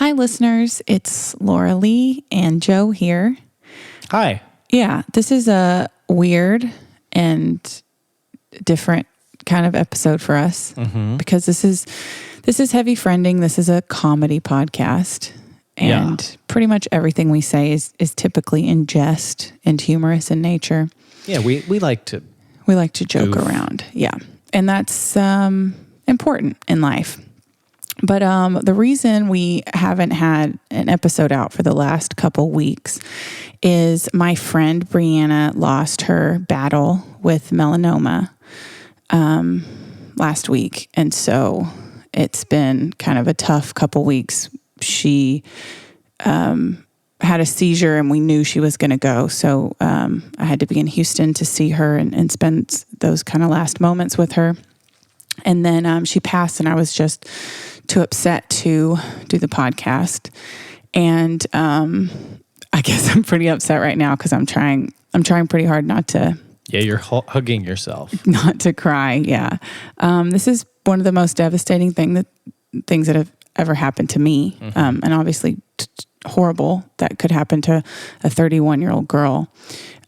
Hi, listeners. It's Laura Lee and Joe here. Hi. Yeah, this is a weird and different kind of episode for us because this is heavy friending. This is a comedy podcast, and pretty much everything we say is typically in jest and humorous in nature. Yeah, we like to joke around. Yeah, and that's important in life. But the reason we haven't had an episode out for the last couple weeks is my friend Breanna lost her battle with melanoma last week. And so it's been kind of a tough couple weeks. She had a seizure and we knew she was going to go. So I had to be in Houston to see her and spend those kind of last moments with her. And then she passed and I was just too upset to do the podcast. And I guess I'm pretty upset right now because I'm trying pretty hard not to. Yeah, you're hugging yourself. Not to cry, yeah. This is one of the most devastating things that have ever happened to me. And obviously horrible that could happen to a 31-year-old girl.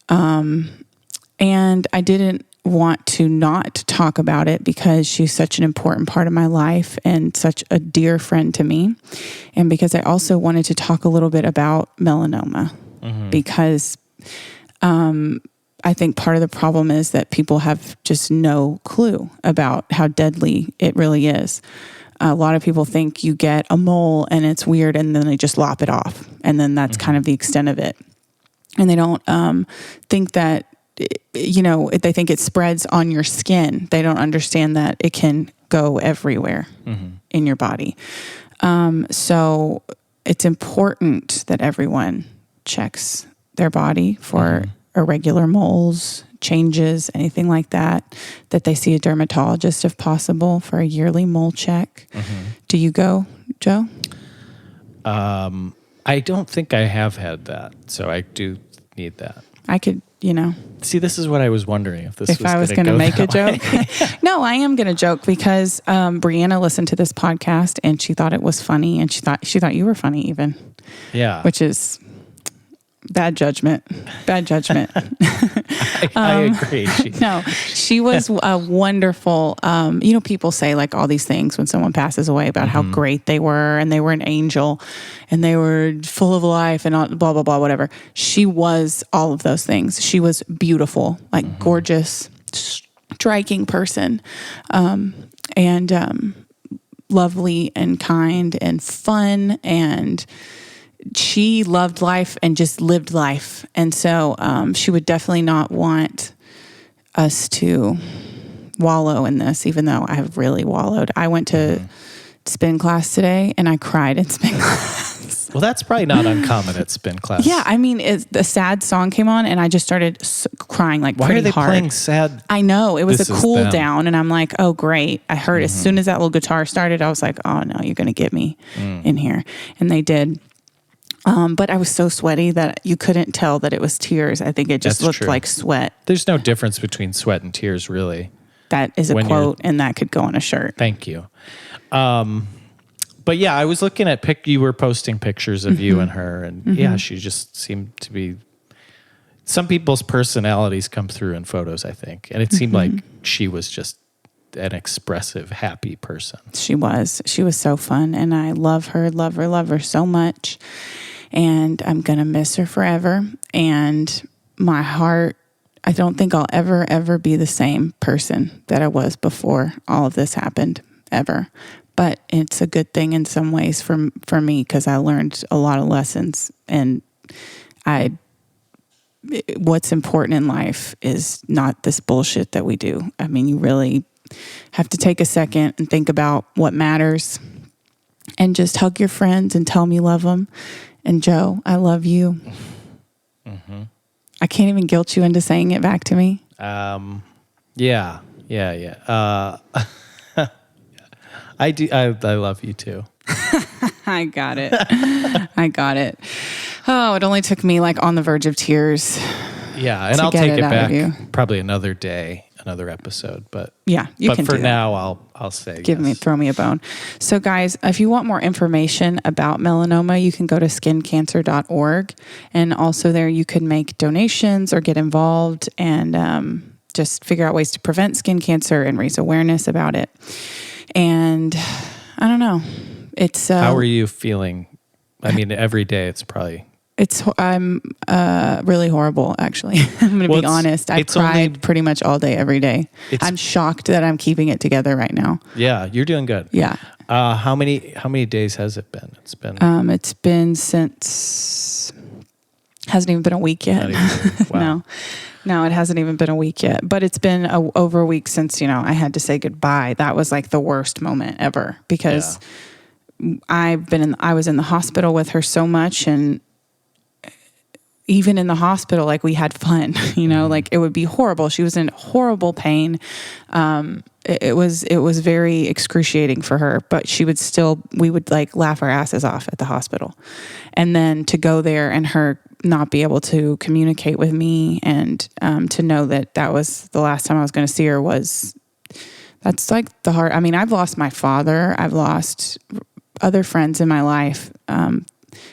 And I didn't want to not talk about it because she's such an important part of my life and such a dear friend to me. And because I also wanted to talk a little bit about melanoma because I think part of the problem is that people have just no clue about how deadly it really is. A lot of people think you get a mole and it's weird and then they just lop it off. And then that's kind of the extent of it. And they don't think that, they think it spreads on your skin. They don't understand that it can go everywhere in your body. So it's important that everyone checks their body for irregular moles, changes, anything like that they see a dermatologist if possible for a yearly mole check. Do you go, Joe? I don't think I have had that, so I do need that. I could, See, this is what I was wondering if I was going to make a joke. No, I am going to joke because Breanna listened to this podcast and she thought it was funny and she thought you were funny even. Yeah. Which is bad judgment. I agree. No, she was a wonderful, people say like all these things when someone passes away about how great they were and they were an angel and they were full of life and all, blah, blah, blah, whatever. She was all of those things. She was beautiful, like gorgeous, striking person, and lovely and kind and fun, and she loved life and just lived life. And so she would definitely not want us to wallow in this, even though I have really wallowed. I went to spin class today and I cried in spin class. Well, that's probably not uncommon at spin class. Yeah, I mean, the sad song came on and I just started crying like pretty hard. Why are they playing sad? I know. It was a cool down and I'm like, oh, great. I heard as soon as that little guitar started, I was like, oh, no, you're going to get me in here. And they did. But I was so sweaty that you couldn't tell that it was tears. I think it just looked like sweat. There's no difference between sweat and tears, really. That is a quote, and that could go on a shirt. Thank you. But yeah, I was looking at you were posting pictures of you and her, and yeah, she just seemed to be. Some people's personalities come through in photos, I think, and it seemed like she was just an expressive, happy person. She was so fun, and I love her so much. And I'm going to miss her forever. And my heart, I don't think I'll ever be the same person that I was before all of this happened, ever. But it's a good thing in some ways for me because I learned a lot of lessons. And what's important in life is not this bullshit that we do. I mean, you really have to take a second and think about what matters and just hug your friends and tell them you love them. And Joe, I love you. I can't even guilt you into saying it back to me. Yeah. I do. I love you too. I got it. Oh, it only took me like on the verge of tears Yeah, and to I'll get take it out of back you. probably another day, another episode. But Yeah, you can for do that. now, I'll say Throw me a bone. So guys, if you want more information about melanoma, you can go to skincancer.org. And also there you can make donations or get involved and just figure out ways to prevent skin cancer and raise awareness about it. And I don't know. It's how are you feeling? I mean, every day it's probably... I'm really horrible, actually. I'm going to be honest. I've cried pretty much all day, every day. I'm shocked that I'm keeping it together right now. Yeah, you're doing good. Yeah. How many days has it been? It's been since... Hasn't even been a week yet. Wow. No, it hasn't even been a week yet. But it's been over a week since, I had to say goodbye. That was like the worst moment ever because I was in the hospital with her so much, and even in the hospital, like we had fun, like it would be horrible. She was in horrible pain. It was very excruciating for her, but we would like laugh our asses off at the hospital. And then to go there and her not be able to communicate with me and to know that was the last time I was going to see her that's like the hard. I mean, I've lost my father. I've lost other friends in my life,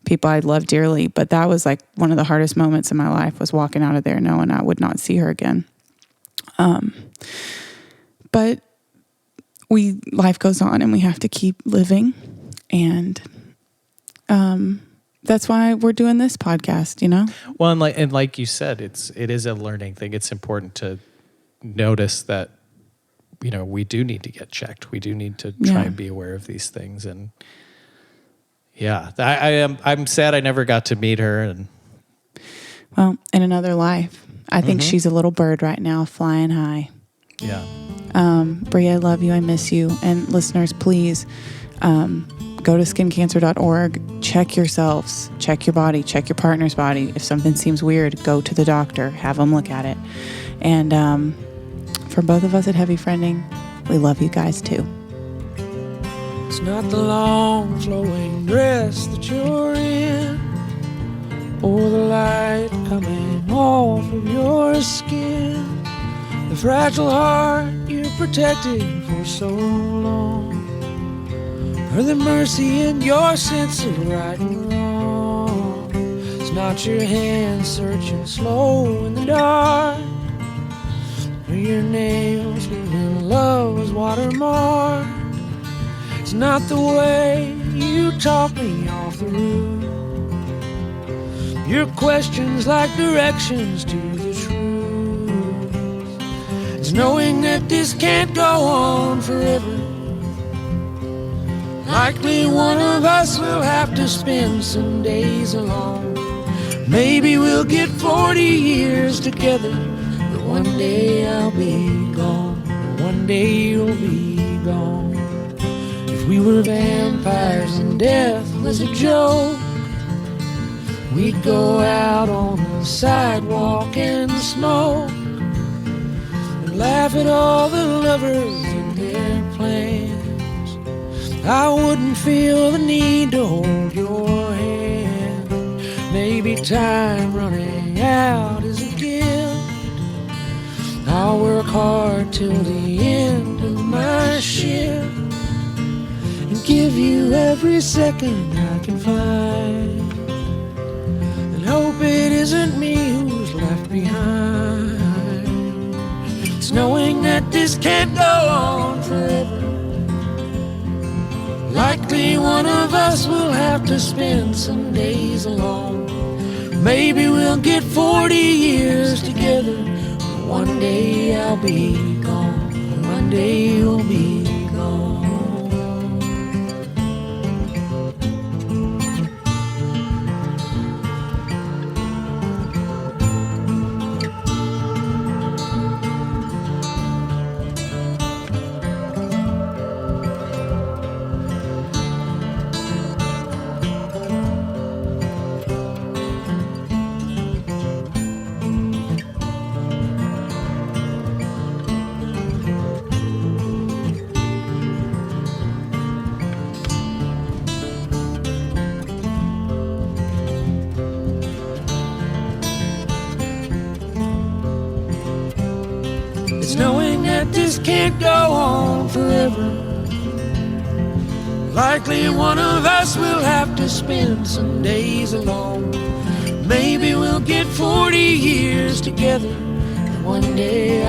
people I love dearly, but that was like one of the hardest moments in my life, was walking out of there knowing I would not see her again. But life goes on and we have to keep living. And that's why we're doing this podcast, Well, and like you said, it is a learning thing. It's important to notice that, we do need to get checked. We do need to try and be aware of these things. And yeah, I'm sad I never got to meet her. And well, in another life, I think she's a little bird right now flying high. Yeah. Bree, I love you. I miss you. And listeners, please go to skincancer.org. Check yourselves. Check your body. Check your partner's body. If something seems weird, go to the doctor. Have them look at it. And for both of us at Heavy Friending, we love you guys too. It's not the long flowing dress that you're in, or the light coming off of your skin, the fragile heart you protected for so long, or the mercy in your sense of right and wrong. It's not your hand searching slow in the dark, or your nails leaving love's watermark. It's not the way you talk me off the roof, your questions like directions to the truth. It's knowing that this can't go on forever. Likely one of us will have to spend some days alone. Maybe we'll get 40 years together, but one day I'll be gone. One day you'll be gone. If we were vampires and death was a joke, we'd go out on the sidewalk and smoke, and laugh at all the lovers and their plans. I wouldn't feel the need to hold your hand. Maybe time running out is a gift. I'll work hard till the end of my shift, and give you every second I can find, and hope it isn't me who's left behind. It's knowing that this can't go on forever. Likely one of us will have to spend some days alone. Maybe we'll get 40 years together, but one day I'll be gone. One day you'll be gone. forever. Likely one of us will have to spend some days alone. Maybe we'll get 40 years together, and one day